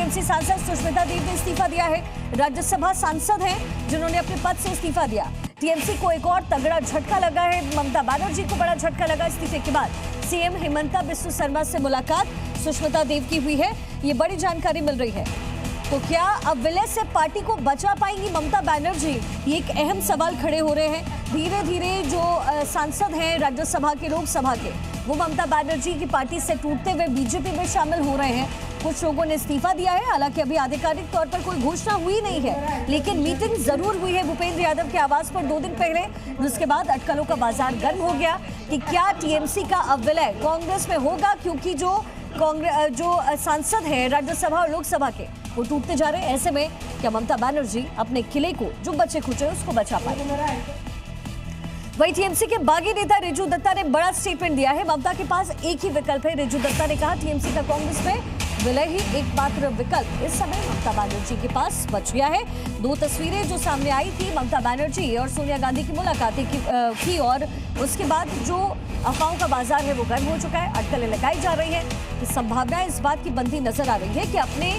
TMC सांसद सुष्मिता देव ने इस्तीफा दिया है। राज्यसभा सांसद हैं जिन्होंने अपने पद से इस्तीफा दिया। टीएमसी को एक और तगड़ा झटका लगा है। ममता बनर्जी को बड़ा झटका लगा। इस्तीफे के बाद सीएम हेमंता बिस्वा शर्मा से मुलाकात सुष्मिता देव की हुई है। ये बड़ी जानकारी मिल रही है। तो क्या अब विलय से पार्टी को बचा पाएंगी ममता बनर्जी, ये एक अहम सवाल खड़े हो रहे हैं। धीरे धीरे जो सांसद हैं राज्यसभा के, लोकसभा के, वो ममता बनर्जी की पार्टी से टूटते हुए बीजेपी में शामिल हो रहे हैं। कुछ लोगों ने इस्तीफा दिया है। हालांकि अभी आधिकारिक तौर पर कोई घोषणा हुई नहीं है, लेकिन मीटिंग जरूर हुई है भूपेंद्र यादव के आवास पर 2 दिन पहले, जिसके बाद अटकलों का बाजार गर्म हो गया कि क्या टीएमसी का अब विलय कांग्रेस में होगा, क्योंकि जो सांसद हैं राज्यसभा और लोकसभा के, वो टूटते जा रहे हैं। ऐसे में क्या ममता बनर्जी अपने किले को, जो बचे खुचे उसको बचा पाए? वही टीएमसी के बागी नेता रिजू दत्ता ने बड़ा स्टेटमेंट दिया है। ममता के पास एक ही विकल्प है। रिजू दत्ता ने कहा टीएमसी का कांग्रेस में विलय ही एकमात्र विकल्प इस समय ममता बनर्जी के पास बच गया है। 2 तस्वीरें जो सामने आई थी, ममता बनर्जी और सोनिया गांधी की मुलाकातें की और उसके बाद जो अफवाहों का बाजार है वो गर्म हो चुका है। अटकलें लगाई जा रही है कि संभावना इस बात की बनती नजर आ रही है कि अपने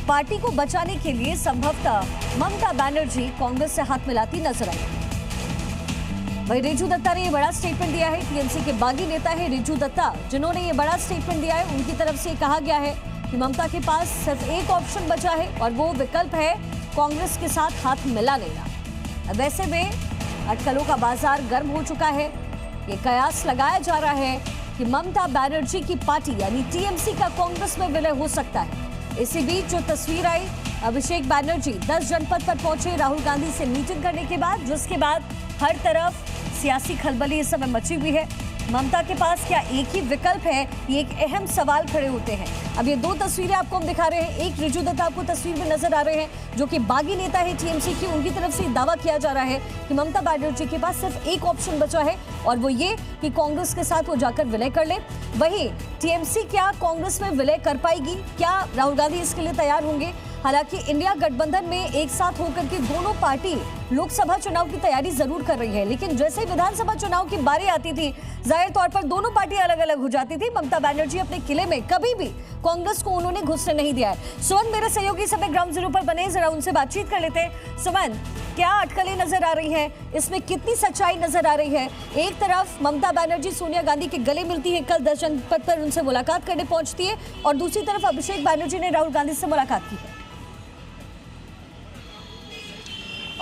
पार्टी को बचाने के लिए संभवतः ममता बनर्जी कांग्रेस से हाथ मिलाती नजर आई। वही रिजू दत्ता ने ये बड़ा स्टेटमेंट दिया है। टीएमसी के बागी नेता है रिजू दत्ता, जिन्होंने ये बड़ा स्टेटमेंट दिया है। उनकी तरफ से कहा गया है कि ममता के पास सिर्फ एक ऑप्शन बचा है और वो विकल्प है कांग्रेस के साथ हाथ मिला लेना। वैसे में अटकलों का बाजार गर्म हो चुका है। ये कयास लगाया जा रहा है कि ममता बनर्जी की पार्टी यानी टीएमसी का कांग्रेस में विलय हो सकता है। इसी बीच जो तस्वीर आई, अभिषेक बनर्जी 10 जनपद पर पहुंचे राहुल गांधी से मीटिंग करने के बाद, जिसके बाद हर तरफ सियासी खलबली इस समय मची हुई है। ममता के पास क्या एक ही विकल्प है, ये एक अहम सवाल खड़े होते हैं। अब ये 2 तस्वीरें आपको हम दिखा रहे हैं। एक रिजू दत्ता आपको तस्वीर में नजर आ रहे हैं, जो कि बागी नेता है टीएमसी की। उनकी तरफ से दावा किया जा रहा है कि ममता बनर्जी के पास सिर्फ एक ऑप्शन बचा है और वो ये कि कांग्रेस के साथ वो जाकर विलय कर ले। वहीं टीएमसी क्या कांग्रेस में विलय कर पाएगी? क्या राहुल गांधी इसके लिए तैयार होंगे? हालांकि इंडिया गठबंधन में एक साथ होकर के दोनों पार्टी लोकसभा चुनाव की तैयारी जरूर कर रही है, लेकिन जैसे ही विधानसभा चुनाव की बारी आती थी, जाहिर तौर पर दोनों पार्टी अलग अलग हो जाती थी। ममता बनर्जी अपने किले में कभी भी कांग्रेस को उन्होंने घुसने नहीं दिया है। सुमन मेरे सहयोगी समय ग्राउंड जीरो पर बने, जरा उनसे बातचीत कर लेते हैं। सुमन, क्या अटकलें नजर आ रही हैं? इसमें कितनी सच्चाई नजर आ रही है? एक तरफ ममता बनर्जी सोनिया गांधी के गले मिलती है, कल 10 जनपद पर उनसे मुलाकात करने पहुंचती है, और दूसरी तरफ अभिषेक बनर्जी ने राहुल गांधी से मुलाकात की है।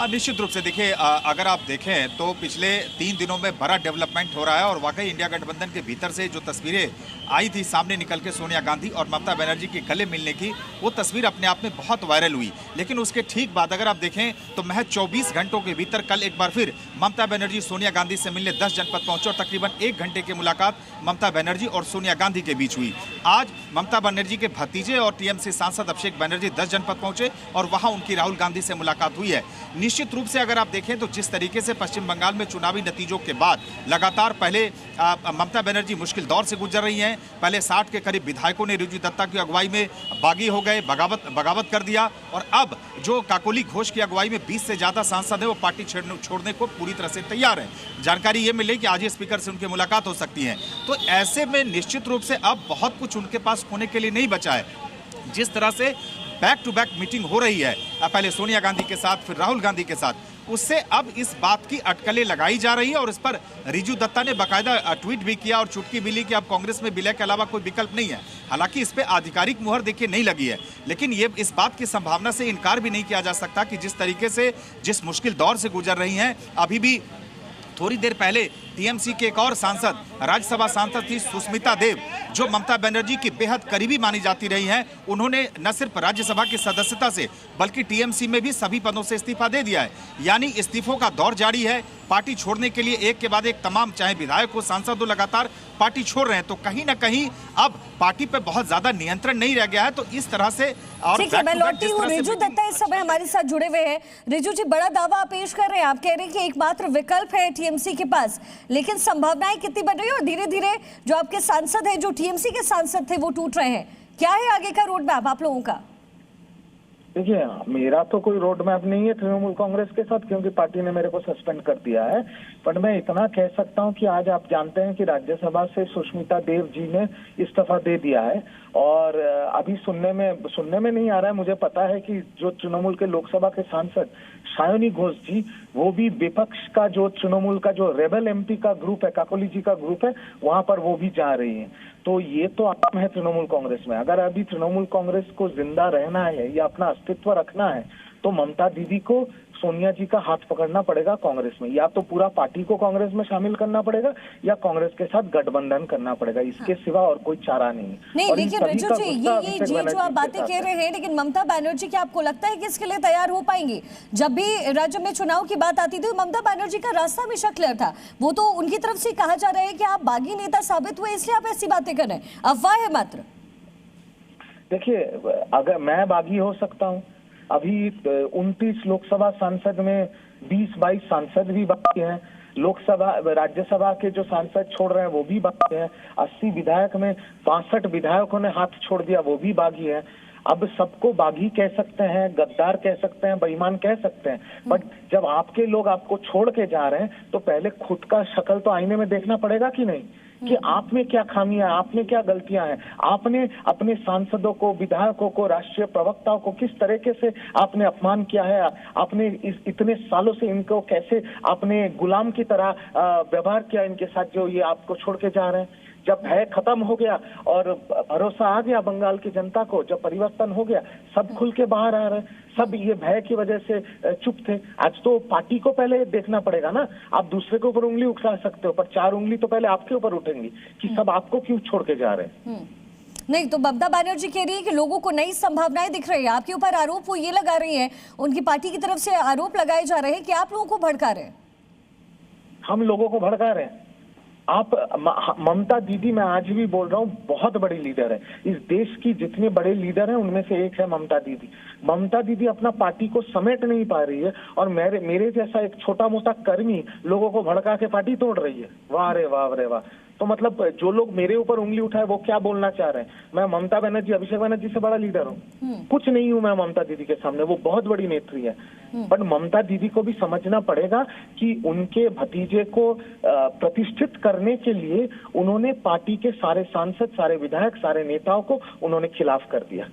निश्चित रूप से देखिए, अगर आप देखें तो पिछले 3 दिनों में बड़ा डेवलपमेंट हो रहा है और वाकई इंडिया गठबंधन के भीतर से जो तस्वीरें आई थी सामने निकल के सोनिया गांधी और ममता बनर्जी के गले मिलने की, वो तस्वीर अपने आप में बहुत वायरल हुई। लेकिन उसके ठीक बाद अगर आप देखें तो महज 24 घंटों के भीतर कल एक बार फिर ममता बनर्जी सोनिया गांधी से मिलने 10 जनपद पहुंचे और तकरीबन 1 घंटे की मुलाकात ममता बनर्जी और सोनिया गांधी के बीच हुई। आज ममता बनर्जी के भतीजे और टीएमसी सांसद अभिषेक बनर्जी 10 जनपद पहुंचे और वहां उनकी राहुल गांधी से मुलाकात हुई है। निश्चित रूप से अगर आप देखें तो जिस तरीके से पश्चिम बंगाल में चुनावी नतीजों के बाद लगातार पहले ममता बनर्जी मुश्किल दौर से गुजर रही हैं। पहले 60 के करीब विधायकों ने रिजू दत्ता की अगुवाई में बागी हो गए, बगावत कर दिया, और अब जो काकोली घोष की अगुवाई में 20 से ज्यादा सांसद है वो पार्टी छोड़ने को पूरी तरह से तैयार है। जानकारी ये मिली कि आज ही स्पीकर से उनकी मुलाकात हो सकती है। तो ऐसे में निश्चित रूप से अब बहुत कुछ उनके पास होने के लिए नहीं बचा है। जिस तरह से बैक टू बैक मीटिंग हो रही है, पहले सोनिया गांधी के साथ फिर राहुल गांधी के साथ, उससे अब इस बात की अटकलें लगाई जा रही है। और इस पर रिजू दत्ता ने बाकायदा ट्वीट भी किया और चुटकी भी ली कि अब कांग्रेस में विलय के अलावा कोई विकल्प नहीं है। हालांकि इस पे आधिकारिक मुहर देखिए नहीं लगी है, लेकिन ये इस बात की संभावना से इनकार भी नहीं किया जा सकता कि जिस तरीके से जिस मुश्किल दौर से गुजर रही हैं, अभी भी थोड़ी देर पहले टीएमसी के एक और सांसद, राज्यसभा सांसद थी सुष्मिता देव, जो ममता बनर्जी की बेहद करीबी मानी जाती रही हैं, उन्होंने न सिर्फ राज्यसभा की सदस्यता से बल्कि टीएमसी में भी सभी पदों से इस्तीफा दे दिया है। यानी इस्तीफों का दौर जारी है। पार्टी छोड़ने के लिए एक के बाद एक तमाम, चाहे विधायक हो, सांसद हो, लगातार पार्टी छोड़ रहे हैं। तो कहीं ना कहीं अब पार्टी पे बहुत ज्यादा नियंत्रण नहीं रह गया है। तो इस तरह से और ठीक है, मैं लौटती हूँ। रिजू दत्ता इस समय हमारे साथ जुड़े हुए हैं। रिजू जी, बड़ा दावा पेश कर रहे हैं, आप कह रहे हैं कि एकमात्र विकल्प है टीएमसी के पास, लेकिन संभावनाएं कितनी बढ़ रही है और धीरे धीरे जो आपके सांसद हैं, जो टीएमसी के सांसद थे, वो टूट रहे हैं। क्या है आगे का रोड मैप आप लोगों का? देखिए, मेरा तो कोई रोड मैप नहीं है तृणमूल कांग्रेस के साथ, क्योंकि पार्टी ने मेरे को सस्पेंड कर दिया है। पर मैं इतना कह सकता हूं कि आज आप जानते हैं कि राज्यसभा से सुष्मिता देव जी ने इस्तीफा दे दिया है, और अभी सुनने में नहीं आ रहा है, मुझे पता है कि जो तृणमूल के लोकसभा के सांसद सायोनी घोष जी, वो भी विपक्ष का जो तृणमूल का जो रेबल एमपी का ग्रुप है, काकोली जी का ग्रुप है, वहां पर वो भी जा रही है। तो ये तो आम है तृणमूल कांग्रेस में। अगर अभी तृणमूल कांग्रेस को जिंदा रहना है या अपना अस्तित्व रखना है, तो ममता दीदी को सोनिया जी का हाथ पकड़ना पड़ेगा कांग्रेस में। या तो पूरा पार्टी को कांग्रेस में शामिल करना पड़ेगा या कांग्रेस के साथ गठबंधन करना पड़ेगा। इसके सिवा और कोई चारा नहीं। नहीं, लेकिन रिजू जी, ये जो आप बातें कह रहे हैं, लेकिन ममता बनर्जी, क्या आपको लगता है कि इसके लिए तैयार हो पाएंगी? जब भी राज्य में चुनाव की बात आती थी, ममता बनर्जी का रास्ता हमेशा क्लियर था। वो तो उनकी तरफ से कहा जा रहा है कि आप बागी नेता साबित हुए, इसलिए आप ऐसी बातें कर रहे हैं। अफवाह है मात्र। देखिए, अगर मैं बागी हो सकता हूँ, अभी 29 लोकसभा सांसद में 20-22 सांसद भी बाकी हैं। लोकसभा राज्यसभा के जो सांसद छोड़ रहे हैं वो भी बागी हैं। 80 विधायक में 65 विधायकों ने हाथ छोड़ दिया, वो भी बागी है। अब सबको बागी कह सकते हैं, गद्दार कह सकते हैं, बेईमान कह सकते हैं, बट जब आपके लोग आपको छोड़ के जा रहे हैं तो पहले खुद का शक्ल तो आईने में देखना पड़ेगा कि नहीं, कि आप में क्या खामियां, आप में क्या गलतियां हैं। आपने अपने सांसदों को, विधायकों को, राष्ट्रीय प्रवक्ताओं को किस तरीके से आपने अपमान किया है। आपने इतने सालों से इनको कैसे आपने गुलाम की तरह व्यवहार किया इनके साथ, जो ये आपको छोड़ के जा रहे हैं। जब भय खत्म हो गया और भरोसा आ गया बंगाल की जनता को, जब परिवर्तन हो गया, सब खुल के बाहर आ रहे हैं। सब ये भय की वजह से चुप थे। आज तो पार्टी को पहले देखना पड़ेगा ना। आप दूसरे के ऊपर उंगली उठा सकते हो, पर 4 उंगली तो पहले आपके ऊपर उठेंगी कि सब आपको क्यों छोड़ के जा रहे हैं। नहीं, तो ममता बनर्जी कह रही है कि लोगों को नई संभावनाएं दिख रही है। आपके ऊपर आरोप वो ये लगा रही है, उनकी पार्टी की तरफ से आरोप लगाए जा रहे हैं कि आप लोगों को भड़का रहे हैं। हम लोगों को भड़का रहे हैं? आप ममता दीदी, मैं आज भी बोल रहा हूँ, बहुत बड़ी लीडर है। इस देश की जितने बड़े लीडर हैं उनमें से एक है ममता दीदी। ममता दीदी अपना पार्टी को समेट नहीं पा रही है, और मेरे जैसा एक छोटा मोटा कर्मी लोगों को भड़का के पार्टी तोड़ रही है। वाह रे वाह रे वाह। तो मतलब जो लोग मेरे ऊपर उंगली उठाए वो क्या बोलना चाह रहे हैं? मैं ममता बनर्जी, अभिषेक बनर्जी से बड़ा लीडर हूँ? कुछ नहीं हूँ मैं ममता दीदी के सामने। वो बहुत बड़ी नेत्री है, पर ममता दीदी को भी समझना पड़ेगा कि उनके भतीजे को प्रतिष्ठित करने के लिए उन्होंने पार्टी के सारे सांसद, सारे विधायक, सारे नेताओं को उन्होंने खिलाफ कर दिया।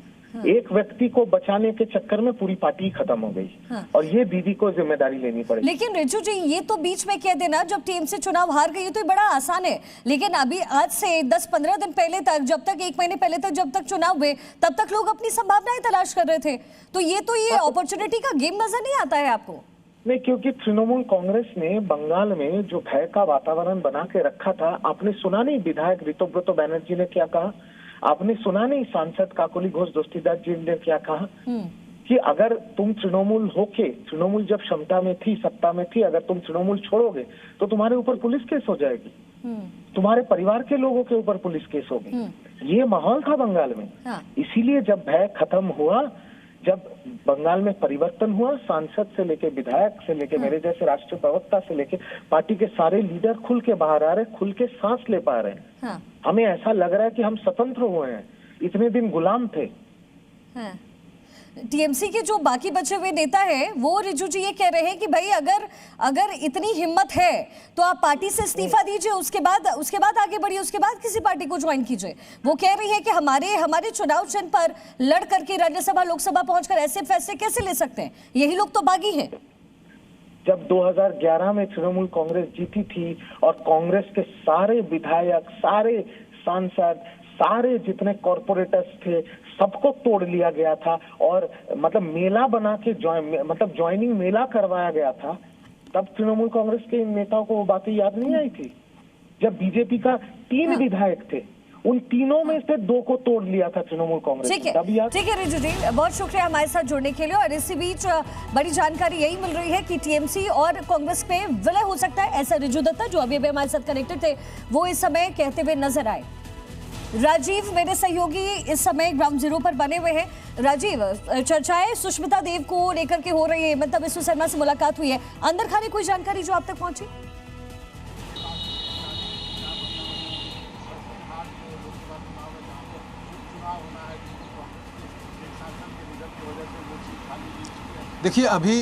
एक व्यक्ति को बचाने के चक्कर में पूरी पार्टी खत्म हो गई। और ये दीदी को जिम्मेदारी लेनी पड़ेगी। लेकिन रिजू जी, ये तो बीच में कह देना जब टीएमसी चुनाव हार गई तो ये बड़ा आसान है, लेकिन अभी आज से 10-15 दिन पहले तक, जब तक 1 महीने पहले तक जब तक चुनाव हुए, तब तक लोग अपनी संभावनाएं तलाश कर रहे थे। तो ये अपॉर्चुनिटी का गेम नजर नहीं आता है आपको? नहीं, क्योंकि तृणमूल कांग्रेस ने बंगाल में जो भय का वातावरण बना के रखा था, आपने सुना नहीं विधायक ऋतुव्रत बनर्जी ने क्या कहा? आपने सुना नहीं सांसद काकोली घोष दस्तीदार जी ने क्या कहा? कि अगर तुम तृणमूल होके, तृणमूल जब क्षमता में थी, सत्ता में थी, अगर तुम तृणमूल छोड़ोगे तो तुम्हारे ऊपर पुलिस केस हो जाएगी, तुम्हारे परिवार के लोगों के ऊपर पुलिस केस होगी। ये माहौल था बंगाल में। इसीलिए जब भय खत्म हुआ, जब बंगाल में परिवर्तन हुआ, सांसद से लेके विधायक से लेके मेरे जैसे राष्ट्रीय प्रवक्ता से लेके पार्टी के सारे लीडर खुल के बाहर आ रहे, खुल के सांस ले पा रहे हैं। हमें ऐसा लग रहा है कि हम स्वतंत्र हुए हैं, इतने दिन गुलाम थे। टीएमसी के जो बाकी बचे हुए नेता है वो रिजू जी ये कह रहे हैं कि भाई अगर इतनी हिम्मत है तो आप पार्टी से इस्तीफा दीजिए, उसके बाद आगे बढ़िए, उसके बाद किसी पार्टी को ज्वाइन कीजिए। वो कह रही है कि हमारे चुनाव चिन्ह पर लड़ करके राज्यसभा लोकसभा पहुंचकर ऐसे फैसले कैसे ले सकते हैं? यही लोग तो बागी हैं। जब 2011 में तृणमूल कांग्रेस जीती थी और कांग्रेस के सारे विधायक, सारे सांसद, सारे जितने कॉर्पोरेटर्स थे, सबको तोड़ लिया गया था और मतलब मेला बना के ज्वाइनिंग मेला करवाया गया था, तब तृणमूल कांग्रेस के नेताओं को वो बातें याद नहीं आई थी? जब बीजेपी का 3 विधायक थे, उन तीनों में से 2 को तोड़ लिया था तृणमूल कांग्रेस। ठीक है रिजू जी, बहुत शुक्रिया हमारे साथ जुड़ने के लिए। और इसी बीच बड़ी जानकारी यही मिल रही है कि टीएमसी और कांग्रेस में विलय हो सकता है, ऐसा रिजू दत्ता जो अभी हमारे साथ कनेक्टेड थे वो इस समय कहते हुए नजर आए। राजीव मेरे सहयोगी इस समय ग्राउंड जीरो पर बने हुए हैं। राजीव, चर्चाएं सुष्मिता देव को लेकर के हो रही है, मतलब विष्णु शर्मा से मुलाकात हुई है, अंदर खाने कोई जानकारी जो आप तक पहुंची? देखिए अभी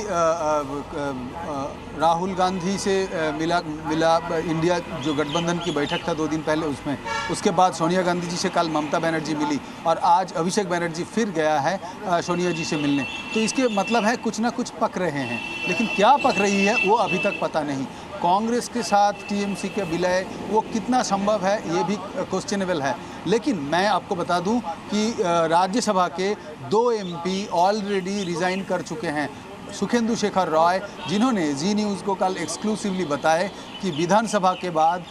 राहुल गांधी से मिला इंडिया जो गठबंधन की बैठक था 2 दिन पहले, उसमें उसके बाद सोनिया गांधी जी से कल ममता बनर्जी मिली और आज अभिषेक बनर्जी फिर गया है सोनिया जी से मिलने। तो इसके मतलब है कुछ ना कुछ पक रहे हैं, लेकिन क्या पक रही है वो अभी तक पता नहीं। कांग्रेस के साथ टीएमसी के विलय वो कितना संभव है ये भी क्वेश्चनेबल है। लेकिन मैं आपको बता दूं कि राज्यसभा के 2 एमपी ऑलरेडी रिज़ाइन कर चुके हैं। सुखेंदु शेखर रॉय, जिन्होंने जी न्यूज़ को कल एक्सक्लूसिवली बताए कि विधानसभा के बाद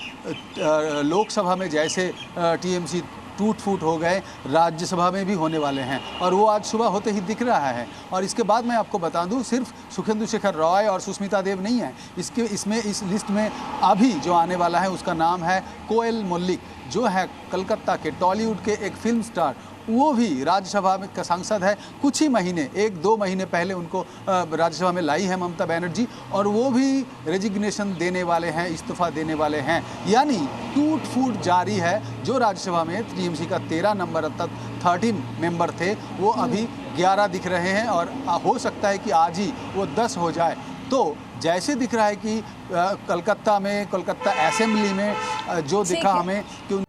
लोकसभा में जैसे टीएमसी टूट फूट हो गए, राज्यसभा में भी होने वाले हैं और वो आज सुबह होते ही दिख रहा है। और इसके बाद मैं आपको बता दूं, सिर्फ सुखेंदु शेखर रॉय और सुष्मिता देव नहीं है इस लिस्ट में। अभी जो आने वाला है उसका नाम है कोयल मल्लिक, जो है कलकत्ता के टॉलीवुड के एक फिल्म स्टार। वो भी राज्यसभा में का सांसद है। कुछ ही महीने 1-2 महीने पहले उनको राज्यसभा में लाई है ममता बनर्जी और वो भी रेजिग्नेशन देने वाले हैं, इस्तीफा देने वाले हैं। यानी टूट फूट जारी है। जो राज्यसभा में टीएमसी का 13 नंबर तक 13 मेंबर थे, वो अभी 11 दिख रहे हैं और हो सकता है कि आज ही वो 10 हो जाए। तो जैसे दिख रहा है कि कलकत्ता असेंबली में जो दिखा हमें कि